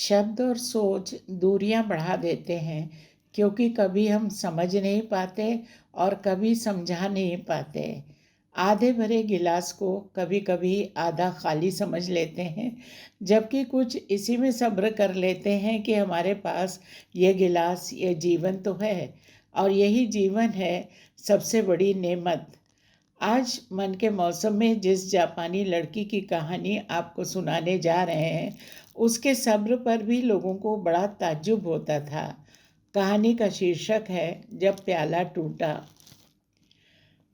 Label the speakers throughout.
Speaker 1: शब्द और सोच दूरियां बढ़ा देते हैं क्योंकि कभी हम समझ नहीं पाते और कभी समझा नहीं पाते। आधे भरे गिलास को कभी कभी आधा खाली समझ लेते हैं, जबकि कुछ इसी में सब्र कर लेते हैं कि हमारे पास ये गिलास, ये जीवन तो है और यही जीवन है सबसे बड़ी नेमत। आज मन के मौसम में जिस जापानी लड़की की कहानी आपको सुनाने जा रहे हैं, उसके सब्र पर भी लोगों को बड़ा ताज्जुब होता था। कहानी का शीर्षक है जब प्याला टूटा।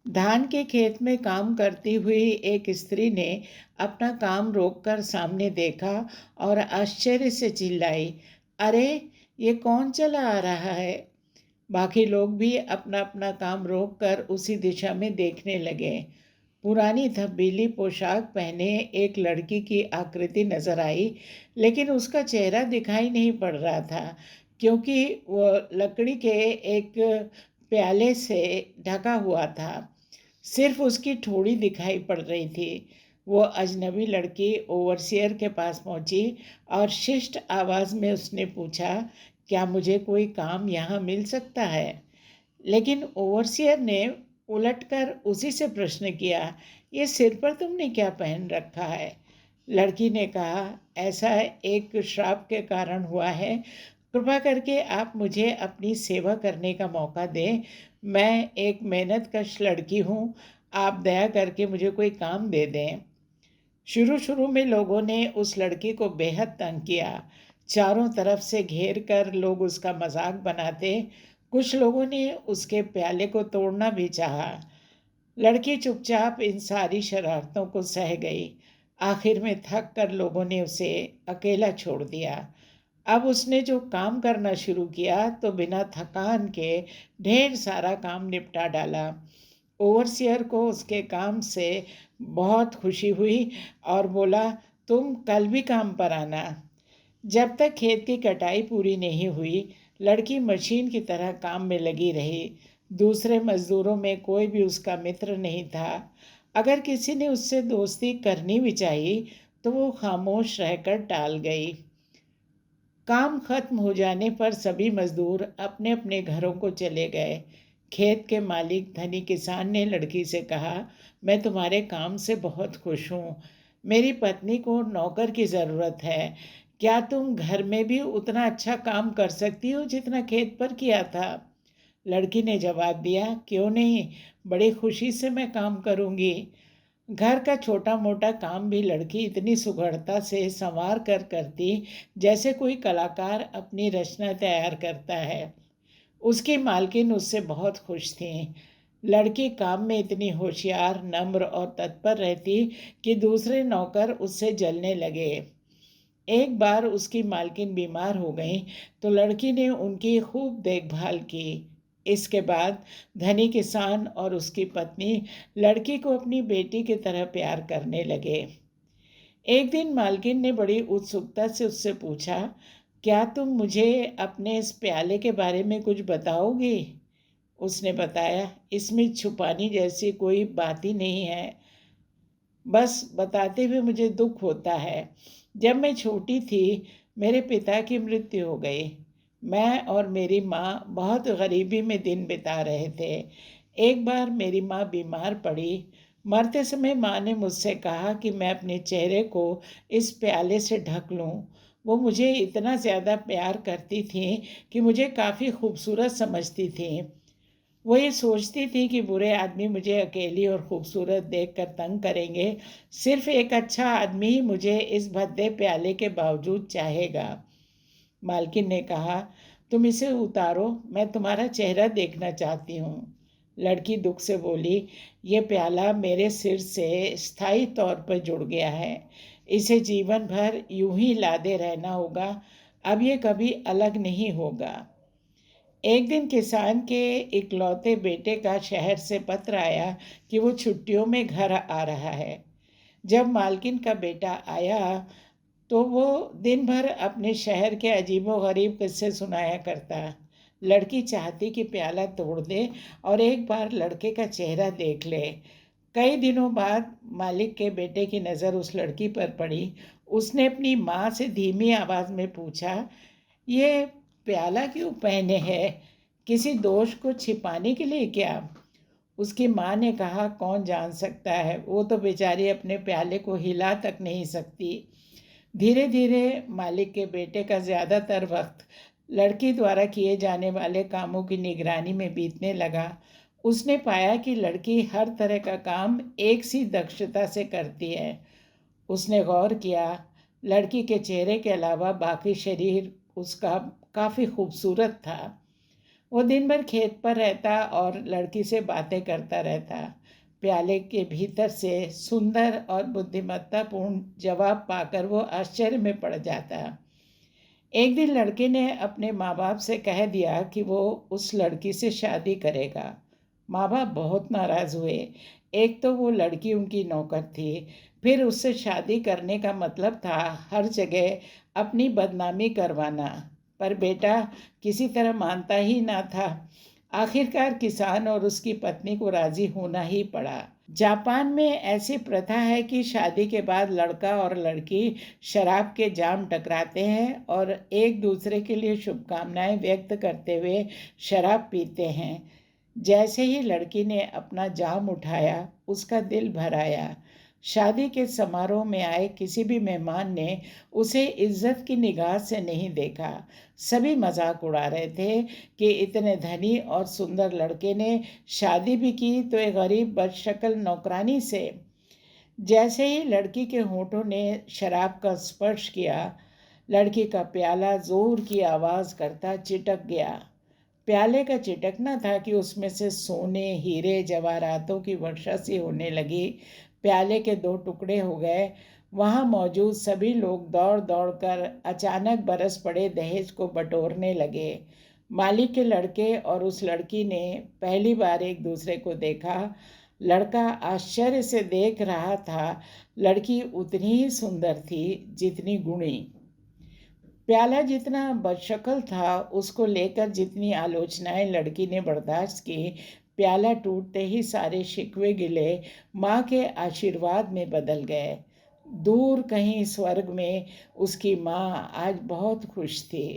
Speaker 1: धान के खेत में काम करती हुई एक स्त्री ने अपना काम रोककर सामने देखा और आश्चर्य से चिल्लाई, अरे, ये कौन चला आ रहा है? बाकी लोग भी अपना अपना काम रोककर उसी दिशा में देखने लगे। पुरानी धब्बीली पोशाक पहने एक लड़की की आकृति नजर आई, लेकिन उसका चेहरा दिखाई नहीं पड़ रहा था क्योंकि वो लकड़ी के एक प्याले से ढका हुआ था। सिर्फ उसकी ठोड़ी दिखाई पड़ रही थी। वो अजनबी लड़की ओवरसियर के पास पहुंची और शिष्ट आवाज में उसने पूछा, क्या मुझे कोई काम यहाँ मिल सकता है? लेकिन ओवरसियर ने उलटकर उसी से प्रश्न किया, ये सिर पर तुमने क्या पहन रखा है? लड़की ने कहा, ऐसा एक श्राप के कारण हुआ है। कृपा करके आप मुझे अपनी सेवा करने का मौका दें। मैं एक मेहनतकश लड़की हूँ। आप दया करके मुझे कोई काम दे दें। शुरू शुरू में लोगों ने उस लड़की को बेहद तंग किया। चारों तरफ से घेर कर लोग उसका मजाक बनाते। कुछ लोगों ने उसके प्याले को तोड़ना भी चाहा। लड़की चुपचाप इन सारी शरारतों को सह गई। आखिर में थक कर लोगों ने उसे अकेला छोड़ दिया। अब उसने जो काम करना शुरू किया तो बिना थकान के ढेर सारा काम निपटा डाला। ओवरसियर को उसके काम से बहुत खुशी हुई और बोला, तुम कल भी काम पर आना। जब तक खेत की कटाई पूरी नहीं हुई, लड़की मशीन की तरह काम में लगी रही। दूसरे मजदूरों में कोई भी उसका मित्र नहीं था। अगर किसी ने उससे दोस्ती करनी भी चाहिए तो वो खामोश रहकर टाल गई। काम खत्म हो जाने पर सभी मजदूर अपने अपने घरों को चले गए। खेत के मालिक धनी किसान ने लड़की से कहा, मैं तुम्हारे काम से बहुत खुश हूँ। मेरी पत्नी को नौकर की ज़रूरत है। क्या तुम घर में भी उतना अच्छा काम कर सकती हो जितना खेत पर किया था? लड़की ने जवाब दिया, क्यों नहीं, बड़ी खुशी से मैं काम करूँगी। घर का छोटा मोटा काम भी लड़की इतनी सुघड़ता से संवार कर करती जैसे कोई कलाकार अपनी रचना तैयार करता है। उसकी मालकिन उससे बहुत खुश थी। लड़की काम में इतनी होशियार, नम्र और तत्पर रहती कि दूसरे नौकर उससे जलने लगे। एक बार उसकी मालकिन बीमार हो गई तो लड़की ने उनकी खूब देखभाल की। इसके बाद धनी किसान और उसकी पत्नी लड़की को अपनी बेटी की तरह प्यार करने लगे। एक दिन मालकिन ने बड़ी उत्सुकता से उससे पूछा, क्या तुम मुझे अपने इस प्याले के बारे में कुछ बताओगी? उसने बताया, इसमें छुपाने जैसी कोई बात ही नहीं है। बस बताते हुए मुझे दुख होता है। जब मैं छोटी थी, मेरे पिता की मृत्यु हो गई। मैं और मेरी माँ बहुत गरीबी में दिन बिता रहे थे। एक बार मेरी माँ बीमार पड़ी। मरते समय माँ ने मुझसे कहा कि मैं अपने चेहरे को इस प्याले से ढक लूँ। वो मुझे इतना ज़्यादा प्यार करती थी कि मुझे काफ़ी खूबसूरत समझती थी। वो ये सोचती थी कि बुरे आदमी मुझे अकेली और खूबसूरत देखकर तंग करेंगे। सिर्फ एक अच्छा आदमी ही मुझे इस भद्दे प्याले के बावजूद चाहेगा। मालकिन ने कहा, तुम इसे उतारो, मैं तुम्हारा चेहरा देखना चाहती हूँ। लड़की दुख से बोली, ये प्याला मेरे सिर से स्थायी तौर पर जुड़ गया है। इसे जीवन भर यूं ही लादे रहना होगा। अब ये कभी अलग नहीं होगा। एक दिन किसान के इकलौते बेटे का शहर से पत्र आया कि वो छुट्टियों में घर आ रहा है। जब मालकिन का बेटा आया तो वो दिन भर अपने शहर के अजीबोगरीब किस्से सुनाया करता। लड़की चाहती कि प्याला तोड़ दे और एक बार लड़के का चेहरा देख ले। कई दिनों बाद मालिक के बेटे की नज़र उस लड़की पर पड़ी। उसने अपनी माँ से धीमी आवाज़ में पूछा, ये प्याला क्यों पहने है? किसी दोष को छिपाने के लिए क्या? उसकी माँ ने कहा, कौन जान सकता है, वो तो बेचारी अपने प्याले को हिला तक नहीं सकती। धीरे धीरे मालिक के बेटे का ज़्यादातर वक्त लड़की द्वारा किए जाने वाले कामों की निगरानी में बीतने लगा। उसने पाया कि लड़की हर तरह का काम एक सी दक्षता से करती है। उसने गौर किया, लड़की के चेहरे के अलावा बाकी शरीर उसका काफ़ी खूबसूरत था। वो दिन भर खेत पर रहता और लड़की से बातें करता रहता। प्याले के भीतर से सुंदर और बुद्धिमत्तापूर्ण जवाब पाकर वो आश्चर्य में पड़ जाता। एक दिन लड़के ने अपने माँ बाप से कह दिया कि वो उस लड़की से शादी करेगा। माँ बाप बहुत नाराज़ हुए। एक तो वो लड़की उनकी नौकर थी, फिर उससे शादी करने का मतलब था हर जगह अपनी बदनामी करवाना। पर बेटा किसी तरह मानता ही ना था। आखिरकार किसान और उसकी पत्नी को राजी होना ही पड़ा। जापान में ऐसी प्रथा है कि शादी के बाद लड़का और लड़की शराब के जाम टकराते हैं और एक दूसरे के लिए शुभकामनाएं व्यक्त करते हुए शराब पीते हैं। जैसे ही लड़की ने अपना जाम उठाया, उसका दिल भर आया। शादी के समारोह में आए किसी भी मेहमान ने उसे इज्जत की निगाह से नहीं देखा। सभी मजाक उड़ा रहे थे कि इतने धनी और सुंदर लड़के ने शादी भी की तो एक गरीब बदशक्ल नौकरानी से। जैसे ही लड़की के होठों ने शराब का स्पर्श किया, लड़की का प्याला जोर की आवाज़ करता चिटक गया। प्याले का चिटकना था कि उसमें से सोने, हीरे, जवाहरातों की वर्षा सी होने लगी। प्याले के दो टुकड़े हो गए। वहाँ मौजूद सभी लोग दौड़ दौड़ कर अचानक बरस पड़े दहेज को बटोरने लगे। मालिक के लड़के और उस लड़की ने पहली बार एक दूसरे को देखा। लड़का आश्चर्य से देख रहा था। लड़की उतनी ही सुंदर थी जितनी गुणी। प्याला जितना बदशक्ल था, उसको लेकर जितनी आलोचनाएं लड़की ने बर्दाश्त की, प्याला टूटते ही सारे शिकवे गिले माँ के आशीर्वाद में बदल गए। दूर कहीं स्वर्ग में उसकी माँ आज बहुत खुश थी।